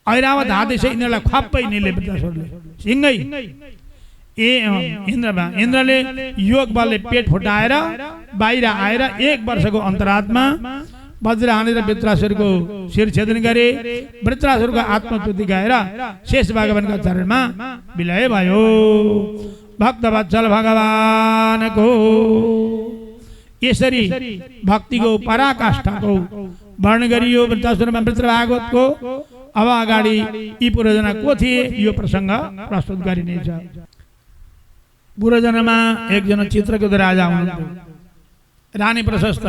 ऐरावत हातैसे इन्द्रलाई खप्पै निले वृत्रासुरले सिंगै। इन्द्रले योग बलले पेट फुटाएर बाहिर आएर 1 वर्षको अन्तरात्मा वज्र हानेर वृत्रासुरको शिर छेदन गरे। वृत्रासुरको आत्मस्तुति गाएर शेष भगवानका चरणमा विलय भयो। भक्तवत्सल भगवानको यसरी भक्तिको पराकाष्ठाको वर्णन गरियो वृत्रासुरमा वृत्रभागवतको। अब अगाडि यी पुरोजना को थिए यो प्रसंग प्रस्तुत गरिनेछ। पुरोजनमा एकजना चित्रगुप्त राजा हुनुहुन्थ्यो। रानी प्रशस्त,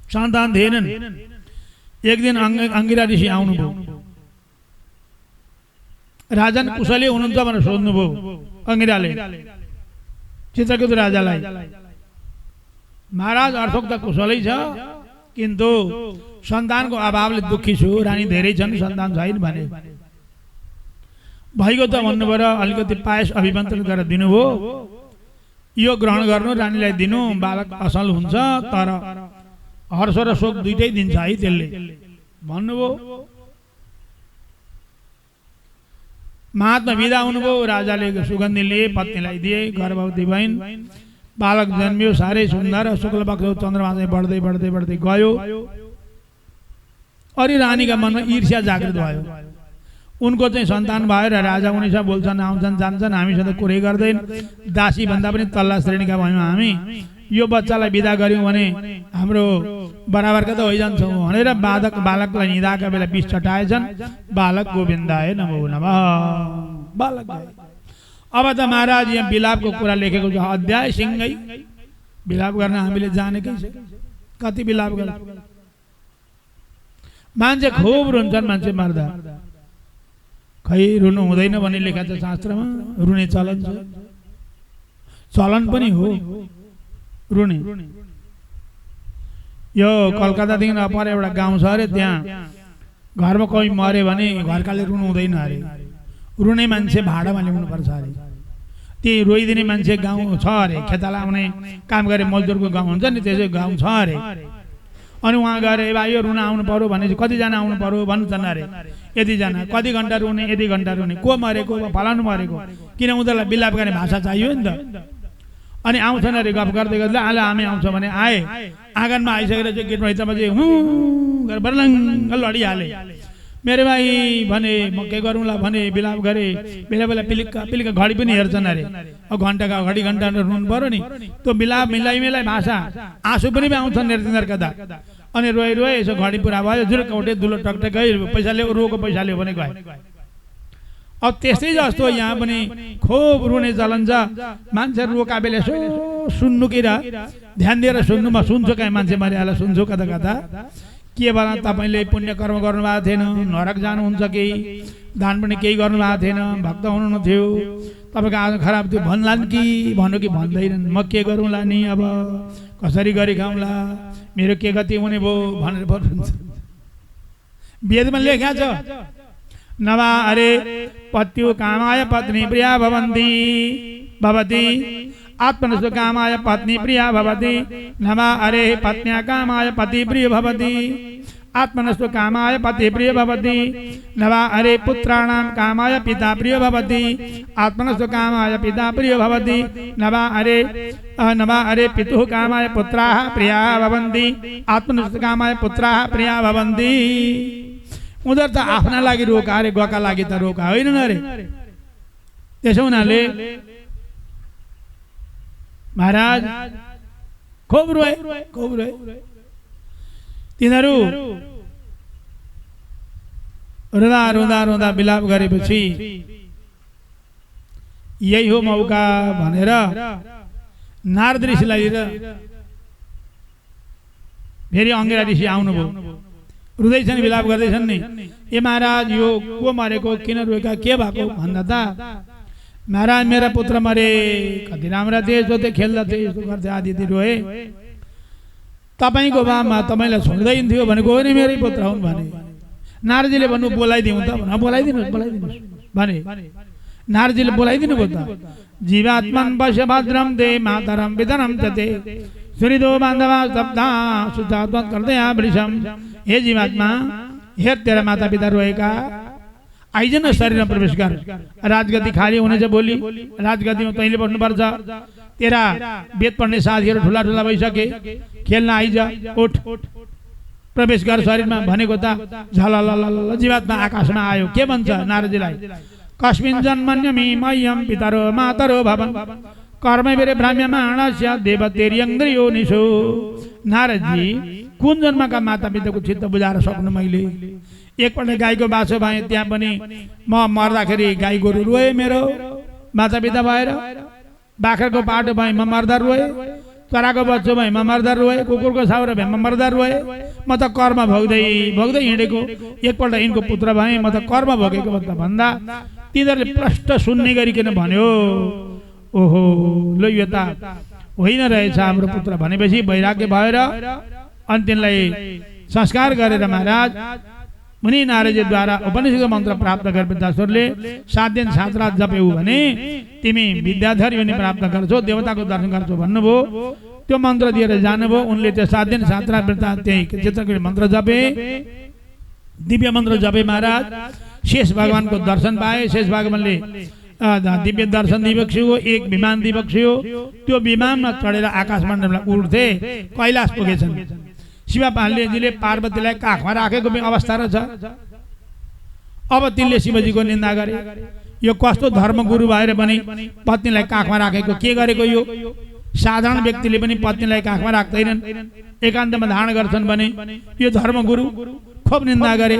सन्तान थिएनन्। एक दिन अंगिरा ऋषि आउनुभयो। राजन कुशली हुनुहुन्छ भनेर सोध्नुभयो अंगिराले चित्रगुप्त राजालाई। महाराज अर्थोक त कुशलै छ, किन्तु सन्तानको अभावले दुखी छु, रानी धेरै छन् सन्तान छैन भने। भइगयो त भन्नुभएर अलिकति पायस अभिमन्त्रण गरेर दिनुभयो। यो ग्रहण गर्नु, रानीलाई दिनु, बालक असल हुन्छ, तर हर्ष र शोक दुइटै दिन्छ है त्यसले भन्नुभयो। महात्मा विदा हुनुभयो। राजाले सुगन्धि लिए, पत्नीलाई दिए, गर्भवती भइन्, बालक जन्मियो। साह्रै सुन्दर शुक्लपक्ष चन्द्रमा चाहिँ बढ्दै बढ्दै बढ्दै गयो। अनि रानीका मनमा ईर्ष्या जागृत भयो। उनको चाहिँ सन्तान भयो र राजा उनीसँग बोल्छन्, आउँछन्, जान्छन्, हामीसँग कुरै गर्दैन, दासी भन्दा पनि तल्ला श्रेणीका भयौँ हामी। यो बच्चालाई विदा गर्यौँ भने हाम्रो बराबरका त होइजान्छौँ भनेर बालकलाई निदाका बेला विष छटाएछन्। बालक गोविन्दाय नमो नमः। बालक गए। अब त महाराज यहाँ विलापको कुरा लेखेको छ। अध्याय सिंगै विलाप गर्न हामीले जानेकै छ। कति विलाप गर्छ, मान्छे खुब रुन्छन् मान्छे मर्दा। खै रुनु हुँदैन भन्ने लेखा छ शास्त्रमा। रुने चलन छ, चलन पनि हो रुने। यो कलकत्तादेखि पर एउटा गाउँ छ अरे, त्यहाँ घरमा कोही मर्यो भने घरकाले रुनु हुँदैन अरे। रुने मान्छे भाडामा ल्याउनु पर्छ अरे। त्यही रोइदिने मान्छे गाउँ छ अरे। खेताला आउने काम गरे मजदुरको गाउँ हुन्छ नि, त्यसै गाउँ छ अरे। अनि उहाँ गएर भाइ यो रुन आउनु पर्यो भने कतिजना आउनु पर्यो भन्छन् अरे। यतिजना। कति घन्टा रुने, यति घन्टा रुने। को मरेको, फलानु मरेको, किन उनीहरूलाई विलाप गर्ने भाषा चाहियो नि त। अनि आउँछन् अरे गफ गर्दै गर्दै, आले हामी आउँछौँ भने आए। आँगनमा आइसकेर चाहिँ गेटमा हिँड्दा चाहिँ गरेर बर्लङ्ग लडिहाले। मेरो भाइ भने म के गरौँला भने विलाप गरे। बेला बेला पिलिक्का पिलिक्का घडी पनि हेर्छन् अरे। अब घन्टाका घडी घन्टा रुनु पर्यो नि। त्यो विलाप मिलाइ मिलाइ भाषा आँसु पनि आउँछन् तिनीहरूका दा। अनि रोए रोए यसो घडी पुरा भयो, जुरुक्क उठे, दुलो टक्टक गयो, पैसा ल्याऊ, रोको पैसा ल्याऊ भने गयो। अब त्यस्तै जस्तो यहाँ पनि खुब रुने चलन छ। मान्छे रोका बेला यसो सुन्नु कि र ध्यान दिएर सुन्नु। म सुन्छु कहीँ मान्छे मरिहाल्छ, सुन्छु कता कता। के भन, तपाईँले पुण्य कर्म गर्नुभएको थिएन, नरक जानुहुन्छ कि, दान पनि केही गर्नुभएको थिएन, भक्त हुनु थियो, तपाईँको आज खराब थियो भन्लान् कि भन्नु कि भन्दैनन्। म के गरौँला नि, अब कसरी गरी खाउँला, मेरो के गति हुने भयो भनेर भन्नुहुन्छ। वेदमा लेखा छ, नवा अरे पत्यु कामाय पत्नी प्रिया भवन्ति भवति, आत्मनस्तु कामाय पत्नी प्रिया भवति। नवा अरे पत्न्या कामाय पति प्रिय भवति, आत्मनस्तु कामाय पति प्रिय भवति। नवा अरे पुत्राणां कामाय पिता प्रिय भवति, आत्मनस्तु कामाय पिता प्रिय भवति। नवा अरे पितुः कामाय पुत्राः प्रिया भवन्ति, आत्मनस्तु कामाय पुत्राः प्रिया भवन्ति। उनीहरू त आफ्ना लागि रोका अरे, गका लागि त रोका होइन अरे। त्यसो हुनाले महाराज खुब रोए, खुब रोए। तिनीहरू रुँदा रुँदा रुँदा विलाप गरेपछि यही हो मौका भनेर नारद ऋषिलाई फेरि अंगिरा ऋषि आउनुभयो। रुँदैछन्, विलाप गर्दैछन् नि। ए महाराज यो को मरेको, किन रोएका, के भएको भन्दा त महाराज मेरा पुत्र मरे, कति राम्रा थिए, यस्तो थिए, खेल्दथे, यस्तो गर्थे, आदि रोए। तपाईँको बामा तपाईँलाई छोड्दैन थियो भनेको हो नि, मेरै पुत्र हुन् भने। नारदजीले भन्नु बोलाइदिउँ त, बोलाइदिनुहोस् बोलाइदिनुहोस् भने। नारदजीले बोलाइदिनु भयो त। जीवात्मन पश्य भद्रम दे मातरम वितरम चते, सुनिदो बान्धवा शब्दा सुचात्मक गर्दै वृषम। हे जीवात्मा, हेर तेरा माता पिता रोएका, आइजन शरीरमा प्रवेश गर। राजगति खाली हुनेछ भोलि, राजगतिमा तैँले बस्नुपर्छ। तेरा वेद पढ्ने साथीहरू ठुला ठुला भइसके, खेल्न आइज, उठ। प्रवेश गर शरीरमा भनेको त झललल जीवात्मा आकाशमा आयो। के भन्छ नारदजीलाई? कस्मिन् जन्मन्यमि मह्यं पितरो मातरो भवन् कर्मवीर भ्राम्यमाणस्य देवतेर्यङ्ग्रियो निशो। नारदजी कुन जन्मका माता पिताको चित्त बुझाएर सक्नु मैले? एकपल्ट गाईको बाछो भए त्यहाँ पनि म मर्दाखेरि गाई गोरु रोए मेरो माता पिता भएर। बाख्राको पाटो भए म मर्दा रोए, चराको बच्चो भए म मर्दा रोए, कुकुरको छाउरा भए म मर्दा रोए। म त कर्म भोग्दै भोग्दै हिँडेको, एकपल्ट यिनको पुत्र भए म त कर्म भोगेको भन्दा तिनीहरूले प्रष्ट सुन्ने गरिकन भन्यो, ओहो लो यो त होइन रहेछ हाम्रो पुत्र भनेपछि वैराग्य भएर अनि तिनलाई संस्कार गरेर महाराज मुनि नारदजीद्वारा उपनिषदको मन्त्र प्राप्त गरेपछि दशरथले 7 दिन 7 रात जप्यौ भने तिमी विद्याधर योनि प्राप्त गर्छौ, देवताको दर्शन गर्छौ भन्नुभयो। त्यो मन्त्र दिएर जानुभयो। उनले त्यो 7 दिन 7 रात वृत्तान्त त्यही चित्रकूट मन्त्र जपे, दिव्य मन्त्र जपे महाराज। शेष भगवानको दर्शन पाए। शेष भगवानले दिव्य दर्शन दिबक्स्यो, एक विमान दिबक्स्यो। त्यो विमानमा चढेर आकाश मण्डलमा उड्थे, कैलाश पुगेछन्। शिव पाण्डेजीले पार्वतीलाई काखमा राखेको अवस्था रहेछ। अब तिनले शिवजीको निन्दा गरे, यो कस्तो धर्मगुरु भएर पनि पत्नीलाई काखमा राखेको, के गरेको यो? साधारण व्यक्तिले पनि पत्नीलाई काखमा राख्दैनन्, एकान्तमा धारण गर्छन् भने यो धर्मगुरु। खुब निन्दा गरे।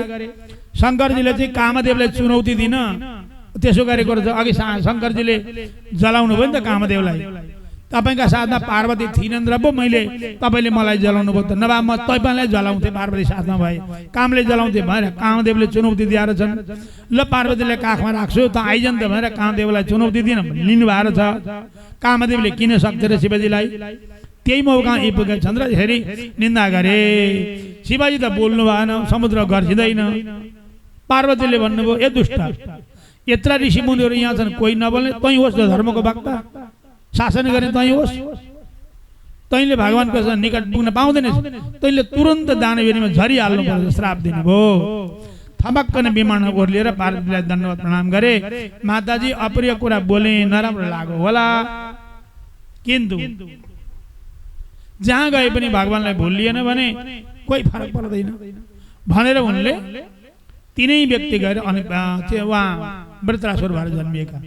शङ्करजीले चाहिँ कामदेवलाई चुनौती दिन त्यसो गरेको रहेछ। अघि शङ्करजीले जलाउनु भयो नि त कामदेवलाई। तपाईका साथमा पार्वती थिइनन् र पो मैले तपाईले मलाई जलाउनु भयो त, नभए म तपाईलाई जलाउँथे पार्वती साथमा भए, कामले जलाउँथे भनेर कामदेवले चुनौती दिएर छन्। ल पार्वतीलाई काखमा राख्छु त आइजन् त भनेर कामदेवलाई चुनौती दिन लिनु भएको छ। कामदेवले किन सक्थे र शिवजीलाई? त्यही मौका आइपुगेछन् र फेरि निन्दा गरे। शिवजी त बोल्नु भएन, समुद्र गर्जिँदैन। पार्वतीले भन्नुभयो, ए दुष्ट, यत्रा ऋषि मुनिहरू यहाँ छन्, कोही नबोल्ने तै होस् न धर्मको वक्ता, शासन गर्ने तै होस्। तैले भगवानको निकट पुग्न पाउँदैनस्, तैले तुरन्त दानवीरमा झरिहाल्नु पर्छ, श्राप दिनुभयो। थमक्कन विमान ओर्लिएर पार्वतीलाई दण्डवत प्रणाम गरे। माताजी अप्रिय कुरा बोले, नराम्रो लाग्यो होला, किन्तु जहाँ गए पनि भगवानलाई भुलिएन भने कोही फरक पर्दैन भनेर उनले तीनै व्यक्ति गएर अनि उहाँ वृत्रासुर भएर जन्मिएका।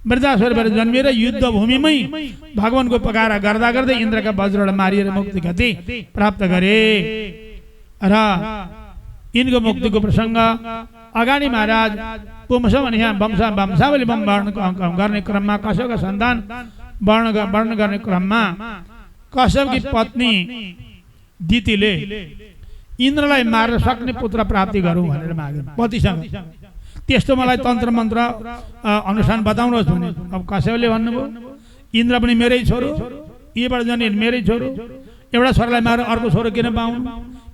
वृत्रासुर भएर जन्मिएर युद्ध भूमिमै भगवानको पकारा गर्दा गर्दै इन्द्रका वज्रबाट मारिएर मुक्ति गति प्राप्त गरे। र यिनको मुक्तिको प्रसङ्ग अगाडि महाराज पुंस भने यहाँ वंशावली गर्ने क्रममा कसैको सन्तान वर्ण गर्ने क्रममा कसैकी पत्नी दितिले इन्द्रलाई मार्न सक्ने पुत्र प्राप्ति गरौँ भनेर मागे पतिसँग। त्यस्तो मलाई तन्त्र मन्त्र अनुसार बताउनुहोस् भने अब कसैले भन्नुभयो, इन्द्र पनि मेरै छोरो, यीबाट जन्मिए मेरै छोरो, एउटा छोरालाई मारेर अर्को छोरो किन पाउनु?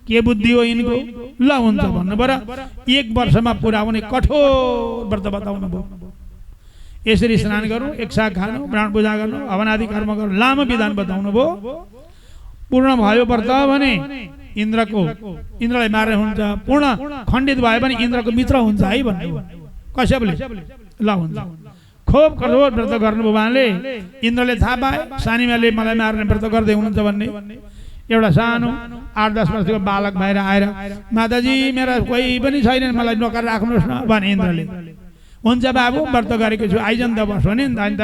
के बुद्धि हो यिनको? ल हुन्छ भन्नुभयो र 1 वर्षमा पुर्याउने कठोर व्रत बताउनु भयो। यसरी स्नान गरौँ, एक साग खानु, प्राण पूजा गर्नु, हवनादि कर्म गर्नु, लामो विधान बताउनु भयो। पूर्ण भयो व्रत भने इन्द्रलाई मार्ने हुन्छ, पूर्ण खण्डित भयो भने इन्द्रको मित्र हुन्छ है भन्नु कश्यपले। ल हुन्छ। खोप कठोर व्रत गर्नुभयो उहाँले। इन्द्रले थाहा पाए सानीमाले मलाई मार्ने व्रत गर्दै हुनुहुन्छ भन्ने। एउटा सानो 8-10 वर्षको बालक भएर आएर, माताजी मेरा कोही पनि छैन, मलाई नोकर राख्नुहोस् न भने इन्द्रले। हुन्छ बाबु, व्रत गरेको छु, आइजन् त बस्नु नि। अन्त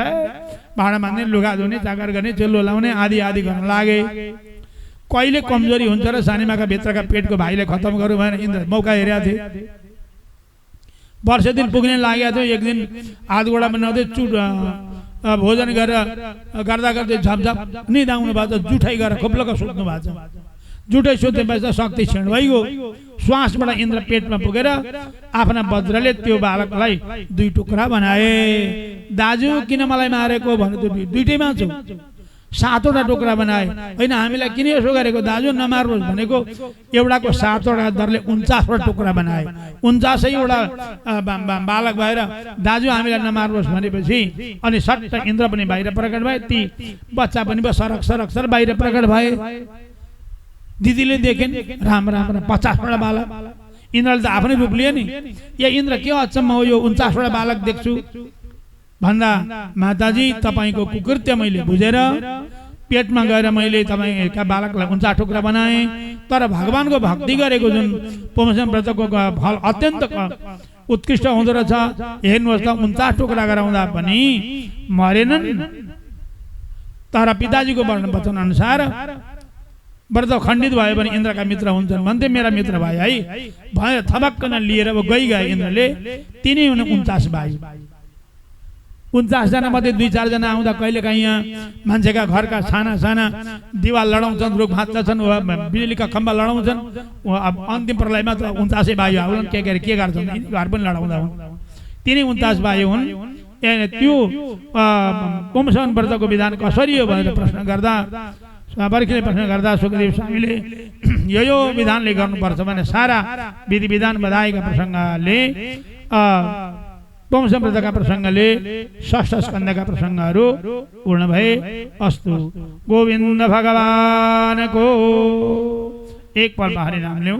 भाँडा मान्ने, लुगा धुने, चाकर गर्ने, चुल्लो लाउने आदि आदि गर्न लागे। कहिले कमजोरी हुन्छ र सानीमाका भित्रका पेटको भाइले खत्तम गरौँ भनेर इन्द्र मौका हेरेका थिए। वर्ष दिन पुग्ने लागेको थियो। एक दिन हात गोडा बनाउँदै भोजन गरेर गर्दा गर्दै झपझप निदाउनु भएको छ, जुठाइ गरेर खोप्लको सुत्नु भएको छ। जुठै सुतेपछि शक्ति क्षीण भइगयो। श्वासबाट इन्द्र पेटमा पुगेर आफ्ना वज्रले त्यो बालकलाई 2 टुक्रा बनाए। दाजु किन मलाई मारेको भने त्यो दुईटैमा छु। 7वटा टुक्रा बनाए। होइन हामीलाई किन यसो गरेको दाजु, नमार्नुहोस् भनेको एउटाको 7वटा दरले 49वटा टुक्रा बनाए। 49वटा बालक भएर दाजु हामीलाई नमार्नुहोस् भनेपछि अनि सट्ट इन्द्र पनि बाहिर प्रकट भए, ती बच्चा पनि सरक सरक सर बाहिर प्रकट भए। दिदीले देखेन् राम 50वटा बालक। इन्द्रले त आफ्नै रूप लिए नि। या इन्द्र के अचम्म हो, यो 49वटा बालक देख्छु भन्दा, माताजी तपाईको कुकृत्य मैले बुझेर पेटमा गएर मैले तपाईँका बालकलाई 49 टुक्रा बनाएँ। तर भगवानको भक्ति गरेको जुन पोषण व्रतको फल अत्यन्त उत्कृष्ट हुँदो रहेछ। हेर्नुहोस् त 49 टुक्रा गराउँदा पनि मरेनन्। तर पिताजीको वचन अनुसार व्रत खण्डित भयो भने इन्द्रका मित्र हुन्छन् भन्थे। मेरा मित्र भाइ है भयो थबक्कन लिएर गए इन्द्रले। तिनै 49 भाइ। 49 जना मध्ये 2-4 जना आउँदा कहिलेकाहीँ यहाँ मान्छेका घरका साना साना दिवाल लडाउँछन्, रुख भाँच्दछन्, बिजुलीका खम्बा लडाउँछन्। अन्तिम प्रलयमा त 49 भाइ आउन्। के गर्छन् घर पनि लडाउँदा हुन्। तिनै 49 भाइ हुन्। त्यो पोषण व्रतको विधान कसरी हो भनेर प्रश्न गर्दा स्वाभाविकले प्रश्न गर्दा सुखदेव स्वामीले यो विधानले गर्नुपर्छ भने सारा विधि विधान बधाएका प्रसङ्गले पोषण व्रतका प्रसङ्गले षष्ठ स्कन्धका प्रसङ्गहरू पूर्ण भए। अस्तु गोविन्द भगवानको एक पल हरि नाम ल्यौ।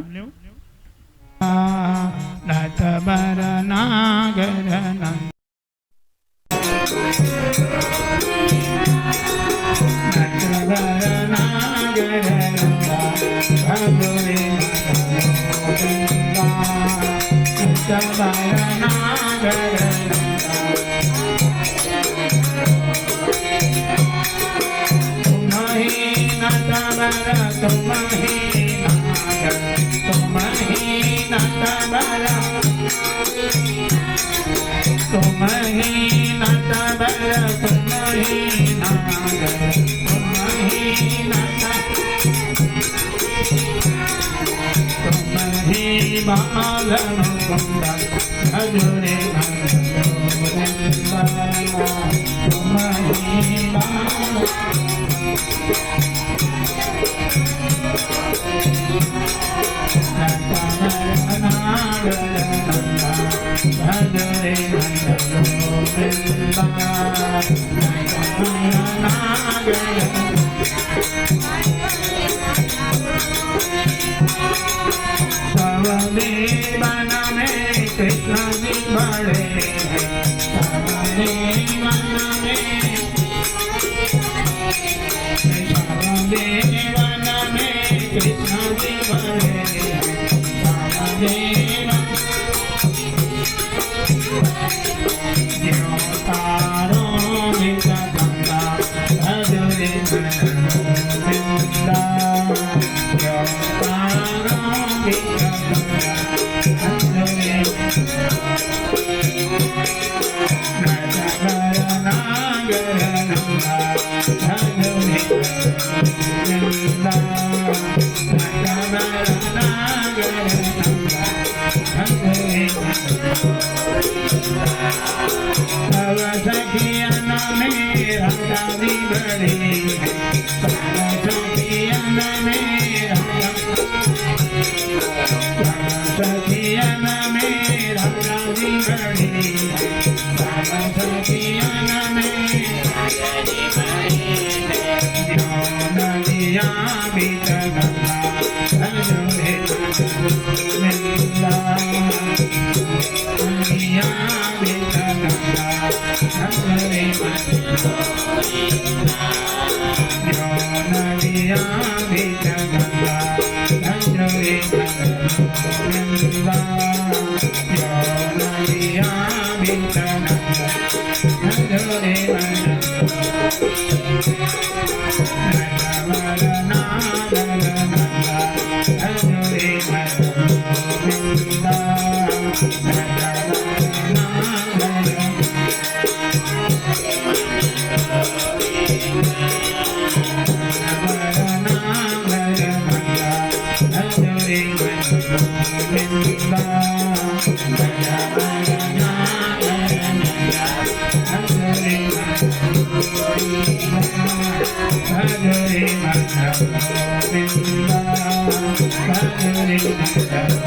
Hare